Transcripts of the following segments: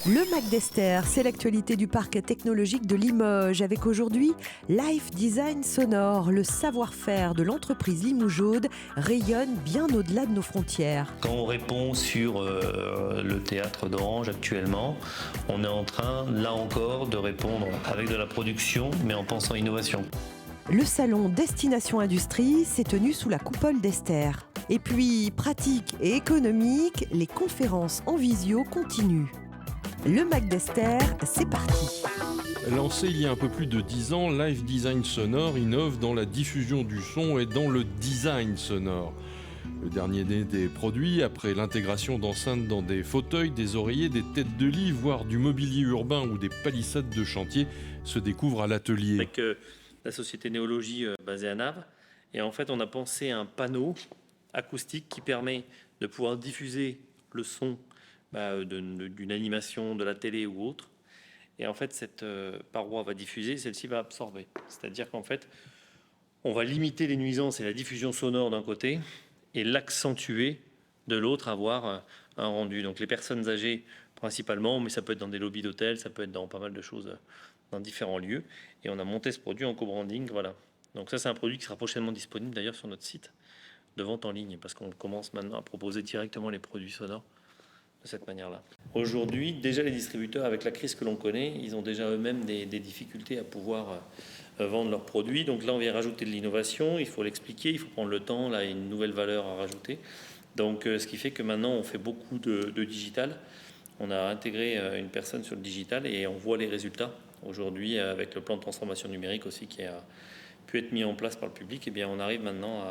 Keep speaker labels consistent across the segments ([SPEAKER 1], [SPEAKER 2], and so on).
[SPEAKER 1] Le Mac d'Esther, c'est l'actualité du parc technologique de Limoges avec aujourd'hui Life Design Sonore. Le savoir-faire de l'entreprise Limougeaude rayonne bien au-delà de nos frontières.
[SPEAKER 2] Quand on répond sur le théâtre d'Orange actuellement, on est en train, là encore, de répondre avec de la production, mais en pensant innovation.
[SPEAKER 1] Le salon Destination Industrie s'est tenu sous la coupole d'Esther. Et puis, pratique et économique, les conférences en visio continuent. Le Mac d'Esther, c'est parti.
[SPEAKER 3] Lancé il y a un peu plus de 10 ans, Life Design Sonore innove dans la diffusion du son et dans le design sonore. Le dernier des produits, après l'intégration d'enceintes dans des fauteuils, des oreillers, des têtes de lit, voire du mobilier urbain ou des palissades de chantier, se découvre à l'atelier.
[SPEAKER 2] Avec la société Néologie basée à Naples, et en fait on a pensé à un panneau acoustique qui permet de pouvoir diffuser le son d'une animation, de la télé ou autre. Et en fait, cette paroi va diffuser, celle-ci va absorber. C'est-à-dire qu'en fait, on va limiter les nuisances et la diffusion sonore d'un côté et l'accentuer de l'autre, avoir un rendu. Donc les personnes âgées principalement, mais ça peut être dans des lobbies d'hôtels, ça peut être dans pas mal de choses, dans différents lieux. Et on a monté ce produit en co-branding, voilà. Donc ça, c'est un produit qui sera prochainement disponible d'ailleurs sur notre site de vente en ligne, parce qu'on commence maintenant à proposer directement les produits sonores de cette manière-là. Aujourd'hui, déjà les distributeurs, avec la crise que l'on connaît, ils ont déjà eux-mêmes des difficultés à pouvoir vendre leurs produits. Donc là, on vient rajouter de l'innovation, il faut l'expliquer, il faut prendre le temps, là, il y a une nouvelle valeur à rajouter. Donc ce qui fait que maintenant, on fait beaucoup de digital. On a intégré une personne sur le digital et on voit les résultats. Aujourd'hui, avec le plan de transformation numérique aussi qui a pu être mis en place par le public, eh bien, on arrive maintenant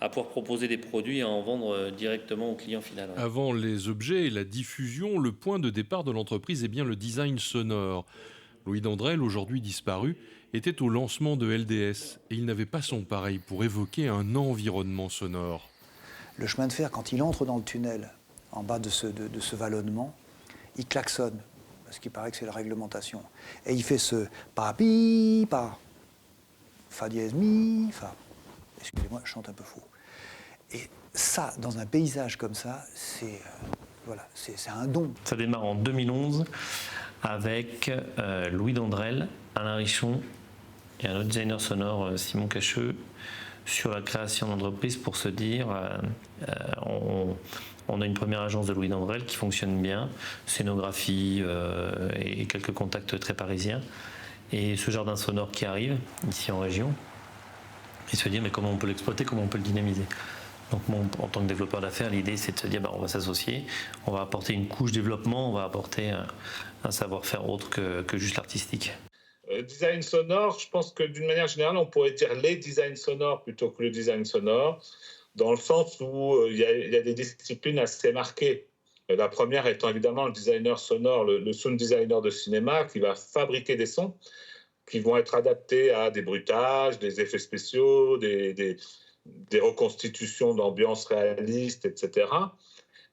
[SPEAKER 2] à pouvoir proposer des produits et à en vendre directement au client final.
[SPEAKER 3] Avant les objets et la diffusion, le point de départ de l'entreprise est bien le design sonore. Louis Dandrel, aujourd'hui disparu, était au lancement de LDS et il n'avait pas son pareil pour évoquer un environnement sonore.
[SPEAKER 4] Le chemin de fer, quand il entre dans le tunnel, en bas de ce vallonnement, il klaxonne, parce qu'il paraît que c'est la réglementation. Et il fait ce pa-pi, pa, fa dièse mi, fa. Excusez-moi, je chante un peu faux. Et ça, dans un paysage comme ça, c'est un don.
[SPEAKER 2] Ça démarre en 2011 avec Louis Dandrel, Alain Richon et un autre designer sonore, Simon Cacheux, sur la création d'entreprise pour se dire on a une première agence de Louis Dandrel qui fonctionne bien, scénographie et quelques contacts très parisiens. Et ce jardin sonore qui arrive ici en région, et se dire mais comment on peut l'exploiter, comment on peut le dynamiser. Donc moi, en tant que développeur d'affaires, l'idée c'est de se dire on va s'associer, on va apporter une couche développement, on va apporter un savoir-faire autre que juste l'artistique.
[SPEAKER 5] Design sonore, je pense que d'une manière générale, on pourrait dire les designs sonores plutôt que le design sonore, dans le sens où il y a des disciplines assez marquées. La première étant évidemment le designer sonore, le sound designer de cinéma qui va fabriquer des sons qui vont être adaptés à des bruitages, des effets spéciaux, des reconstitutions d'ambiance réalistes, etc.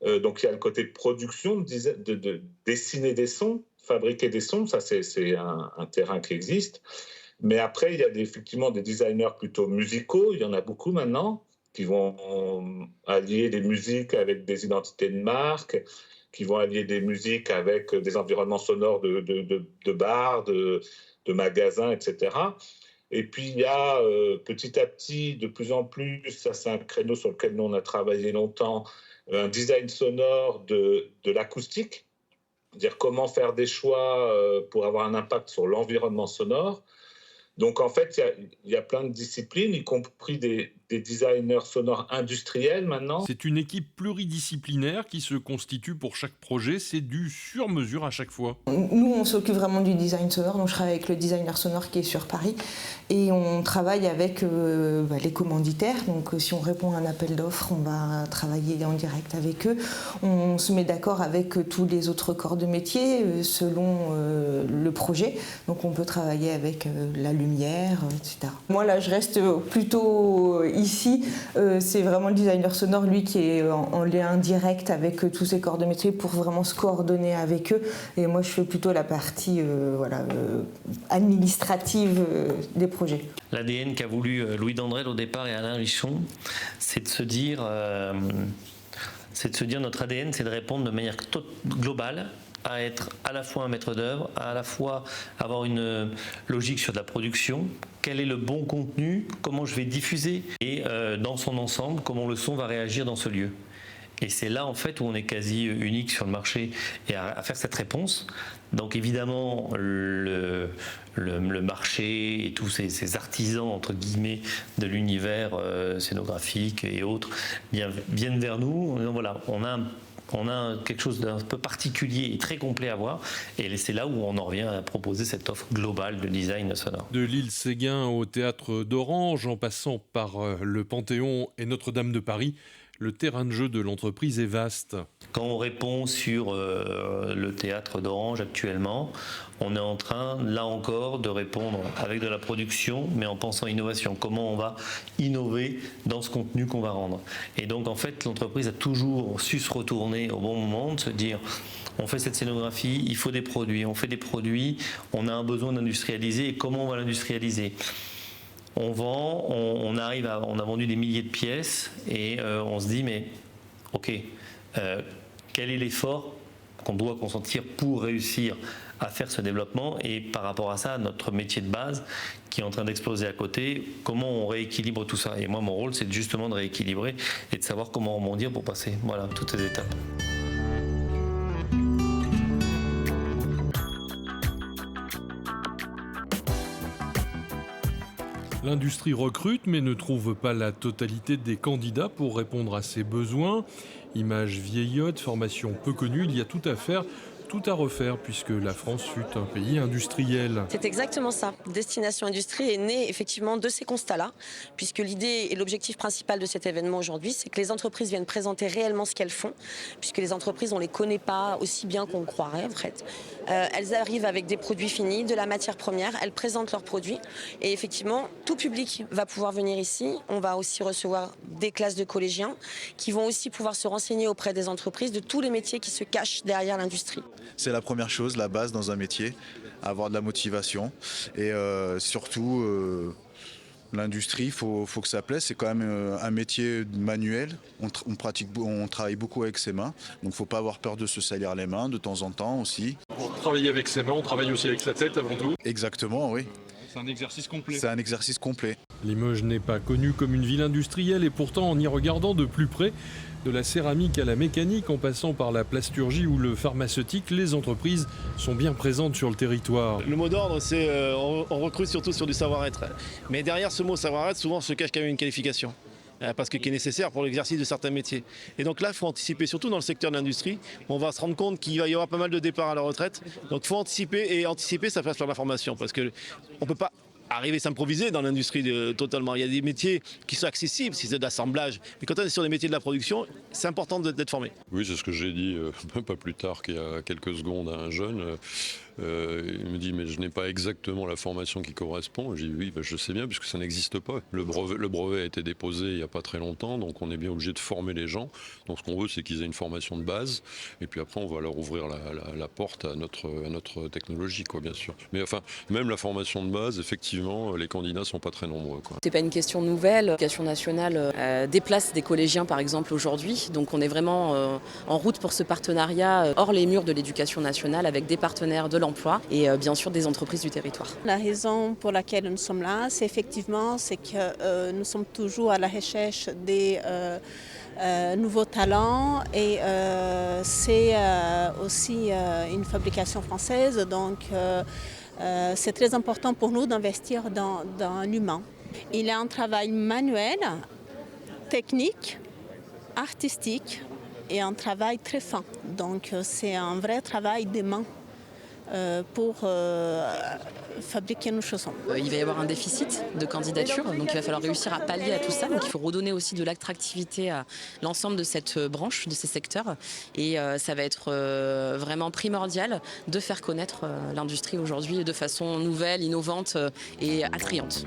[SPEAKER 5] Donc il y a le côté production, de dessiner des sons, fabriquer des sons, ça c'est un terrain qui existe. Mais après, il y a effectivement des designers plutôt musicaux, il y en a beaucoup maintenant, qui vont allier des musiques avec des identités de marque, qui vont allier des musiques avec des environnements sonores de bars, de magasins, etc. Et puis il y a petit à petit, de plus en plus, ça c'est un créneau sur lequel nous on a travaillé longtemps, un design sonore de l'acoustique, c'est-à-dire comment faire des choix pour avoir un impact sur l'environnement sonore. Donc en fait, il y a plein de disciplines, y compris des designers sonores industriels maintenant.
[SPEAKER 3] C'est une équipe pluridisciplinaire qui se constitue pour chaque projet, c'est du sur-mesure à chaque fois.
[SPEAKER 6] Nous, on s'occupe vraiment du design sonore, donc je travaille avec le designer sonore qui est sur Paris et on travaille avec les commanditaires, donc si on répond à un appel d'offres, on va travailler en direct avec eux. On se met d'accord avec tous les autres corps de métier selon le projet, donc on peut travailler avec la lumière, etc. Moi là, je reste plutôt ici, c'est vraiment le designer sonore, lui, qui est en lien direct avec tous ces corps de métier pour vraiment se coordonner avec eux. Et moi, je fais plutôt la partie administrative des projets.
[SPEAKER 2] L'ADN qu'a voulu Louis Dandrel au départ et Alain Richon, c'est de se dire notre ADN, c'est de répondre de manière globale à être à la fois un maître d'œuvre, à la fois avoir une logique sur de la production, quel est le bon contenu, comment je vais diffuser, et dans son ensemble, comment le son va réagir dans ce lieu. Et c'est là en fait où on est quasi unique sur le marché et à faire cette réponse. Donc évidemment le marché et tous ces artisans entre guillemets de l'univers scénographique et autres viennent vers nous. Donc voilà, on a quelque chose d'un peu particulier et très complet à voir. Et c'est là où on en revient à proposer cette offre globale de design sonore.
[SPEAKER 3] De l'île Séguin au théâtre d'Orange, en passant par le Panthéon et Notre-Dame de Paris, le terrain de jeu de l'entreprise est vaste.
[SPEAKER 2] Quand on répond sur le théâtre d'Orange actuellement, on est en train, là encore, de répondre avec de la production, mais en pensant innovation. Comment on va innover dans ce contenu qu'on va rendre. Et donc, en fait, l'entreprise a toujours su se retourner au bon moment, de se dire... On fait cette scénographie, il faut des produits. On fait des produits, on a un besoin d'industrialiser. Et comment on va l'industrialiser ? On vend, on a vendu des milliers de pièces et on se dit mais ok, quel est l'effort qu'on doit consentir pour réussir à faire ce développement, et par rapport à ça, notre métier de base qui est en train d'exploser à côté, comment on rééquilibre tout ça. Et moi mon rôle c'est justement de rééquilibrer et de savoir comment rebondir pour passer toutes ces étapes.
[SPEAKER 3] L'industrie recrute mais ne trouve pas la totalité des candidats pour répondre à ses besoins. Images vieillottes, formation peu connue, il y a tout à faire, tout à refaire puisque la France fut un pays industriel.
[SPEAKER 7] C'est exactement ça. Destination Industrie est née effectivement de ces constats-là, puisque l'idée et l'objectif principal de cet événement aujourd'hui, c'est que les entreprises viennent présenter réellement ce qu'elles font, puisque les entreprises, on ne les connaît pas aussi bien qu'on le croirait en fait. Elles arrivent avec des produits finis, de la matière première, elles présentent leurs produits et effectivement, tout public va pouvoir venir ici. On va aussi recevoir des classes de collégiens qui vont aussi pouvoir se renseigner auprès des entreprises de tous les métiers qui se cachent derrière l'industrie.
[SPEAKER 8] C'est la première chose, la base dans un métier, avoir de la motivation et surtout l'industrie, il faut que ça plaise. C'est quand même un métier manuel, on travaille beaucoup avec ses mains, donc il ne faut pas avoir peur de se salir les mains de temps en temps aussi.
[SPEAKER 3] Pour travailler avec ses mains, on travaille aussi avec sa tête avant tout.
[SPEAKER 8] Exactement, oui.
[SPEAKER 3] C'est un exercice complet.
[SPEAKER 8] C'est un exercice complet.
[SPEAKER 3] Limoges n'est pas connue comme une ville industrielle et pourtant en y regardant de plus près, de la céramique à la mécanique en passant par la plasturgie ou le pharmaceutique, les entreprises sont bien présentes sur le territoire.
[SPEAKER 9] Le mot d'ordre, c'est on recrute surtout sur du savoir-être. Mais derrière ce mot savoir-être, souvent se cache quand même une qualification. Parce que qui est nécessaire pour l'exercice de certains métiers. Et donc là, il faut anticiper, surtout dans le secteur de l'industrie, on va se rendre compte qu'il va y avoir pas mal de départs à la retraite. Donc il faut anticiper, et anticiper, ça passe par la formation, parce qu'on ne peut pas arriver à s'improviser dans l'industrie totalement. Il y a des métiers qui sont accessibles, si c'est de l'assemblage. Mais quand on est sur des métiers de la production, c'est important d'être formé.
[SPEAKER 3] Oui, c'est ce que j'ai dit pas plus tard qu'il y a quelques secondes à un jeune. Il me dit mais je n'ai pas exactement la formation qui correspond. J'ai dit oui, je sais bien puisque ça n'existe pas. Le brevet a été déposé il n'y a pas très longtemps, donc on est bien obligé de former les gens. Donc ce qu'on veut, c'est qu'ils aient une formation de base, et puis après on va leur ouvrir la porte à notre technologie, quoi, bien sûr. Mais enfin, même la formation de base, effectivement, les candidats sont pas très nombreux, quoi.
[SPEAKER 10] C'est pas une question nouvelle. L'éducation nationale déplace des collégiens, par exemple, aujourd'hui. Donc on est vraiment en route pour ce partenariat hors les murs de l'éducation nationale avec des partenaires de l'emploi et bien sûr des entreprises du territoire.
[SPEAKER 11] La raison pour laquelle nous sommes là, c'est que nous sommes toujours à la recherche des nouveaux talents et c'est aussi une fabrication française, donc c'est très important pour nous d'investir dans l'humain. Il y a un travail manuel, technique, artistique et un travail très fin. Donc c'est un vrai travail des mains pour fabriquer nos chaussons.
[SPEAKER 10] Il va y avoir un déficit de candidatures, donc il va falloir réussir à pallier à tout ça. Donc il faut redonner aussi de l'attractivité à l'ensemble de cette branche, de ces secteurs. Et ça va être vraiment primordial de faire connaître l'industrie aujourd'hui de façon nouvelle, innovante et attrayante.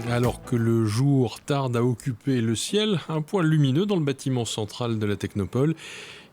[SPEAKER 3] Alors que le jour tarde à occuper le ciel, un point lumineux dans le bâtiment central de la Technopole.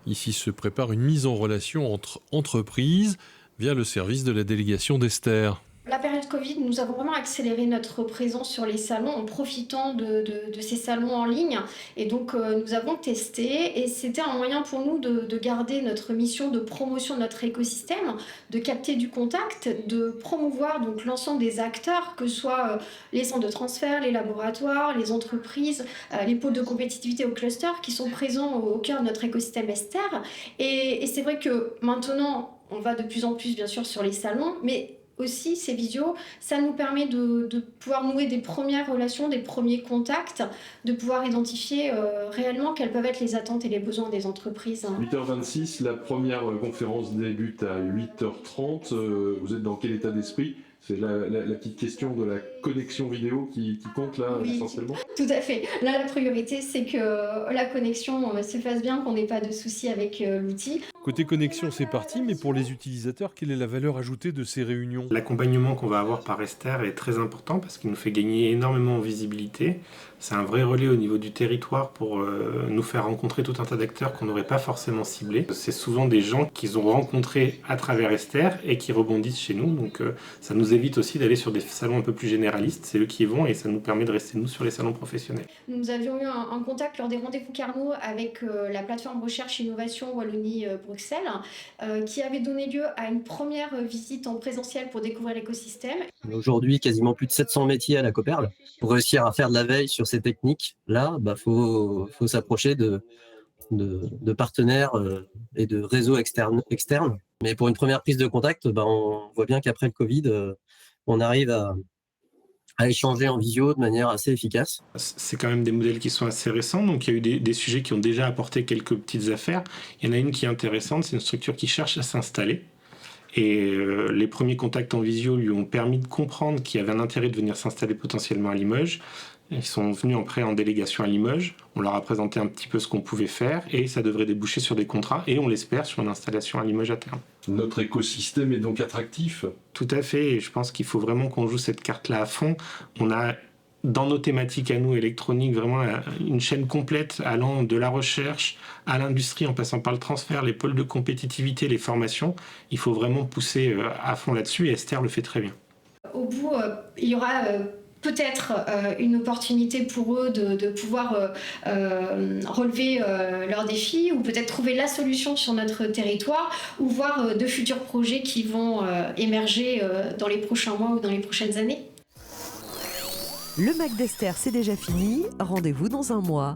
[SPEAKER 3] Ici se prépare une mise en relation entre entreprises via le service de la délégation d'Esther.
[SPEAKER 12] La période Covid, nous avons vraiment accéléré notre présence sur les salons en profitant de ces salons en ligne. Et donc, nous avons testé et c'était un moyen pour nous de garder notre mission de promotion de notre écosystème, de capter du contact, de promouvoir donc l'ensemble des acteurs, que ce soit les centres de transfert, les laboratoires, les entreprises, les pôles de compétitivité au cluster qui sont présents au cœur de notre écosystème Esther. Et c'est vrai que maintenant, on va de plus en plus bien sûr sur les salons, mais aussi, ces visios, ça nous permet de pouvoir nouer des premières relations, des premiers contacts, de pouvoir identifier réellement quelles peuvent être les attentes et les besoins des entreprises.
[SPEAKER 3] 8h26, la première conférence débute à 8h30. Vous êtes dans quel état d'esprit ? C'est la petite question de la connexion vidéo qui compte là, oui, essentiellement.
[SPEAKER 12] Tout à fait. Là, la priorité, c'est que la connexion se fasse bien, qu'on n'ait pas de soucis avec l'outil.
[SPEAKER 3] Côté connexion, c'est parti, mais pour les utilisateurs, quelle est la valeur ajoutée de ces réunions ?
[SPEAKER 13] L'accompagnement qu'on va avoir par Esther est très important parce qu'il nous fait gagner énormément en visibilité. C'est un vrai relais au niveau du territoire pour nous faire rencontrer tout un tas d'acteurs qu'on n'aurait pas forcément ciblés. C'est souvent des gens qu'ils ont rencontrés à travers Esther et qui rebondissent chez nous. Donc ça nous évite aussi d'aller sur des salons un peu plus généralistes. C'est eux qui y vont et ça nous permet de rester nous sur les salons professionnels.
[SPEAKER 12] Nous avions eu un contact lors des rendez-vous Carnot avec la plateforme Recherche Innovation Wallonie-Bruxelles qui avait donné lieu à une première visite en présentiel pour découvrir l'écosystème.
[SPEAKER 14] Aujourd'hui, quasiment plus de 700 métiers à la Coperle. Pour réussir à faire de la veille sur ces techniques-là, faut s'approcher de partenaires et de réseaux externes. Mais pour une première prise de contact, on voit bien qu'après le Covid, on arrive à échanger en visio de manière assez efficace.
[SPEAKER 13] C'est quand même des modèles qui sont assez récents, donc il y a eu des sujets qui ont déjà apporté quelques petites affaires. Il y en a une qui est intéressante, c'est une structure qui cherche à s'installer. Et les premiers contacts en visio lui ont permis de comprendre qu'il y avait un intérêt de venir s'installer potentiellement à Limoges. Ils sont venus en délégation à Limoges. On leur a présenté un petit peu ce qu'on pouvait faire et ça devrait déboucher sur des contrats et on l'espère sur une installation à Limoges à terme.
[SPEAKER 3] Notre écosystème est donc attractif ?
[SPEAKER 13] Tout à fait et je pense qu'il faut vraiment qu'on joue cette carte-là à fond. On a dans nos thématiques à nous électroniques vraiment une chaîne complète allant de la recherche à l'industrie en passant par le transfert, les pôles de compétitivité, les formations. Il faut vraiment pousser à fond là-dessus et Esther le fait très bien.
[SPEAKER 12] Au bout, il y aura peut-être une opportunité pour eux de pouvoir relever leurs défis ou peut-être trouver la solution sur notre territoire ou voir de futurs projets qui vont émerger dans les prochains mois ou dans les prochaines années.
[SPEAKER 1] Le MAC d'Esther, c'est déjà fini. Rendez-vous dans un mois.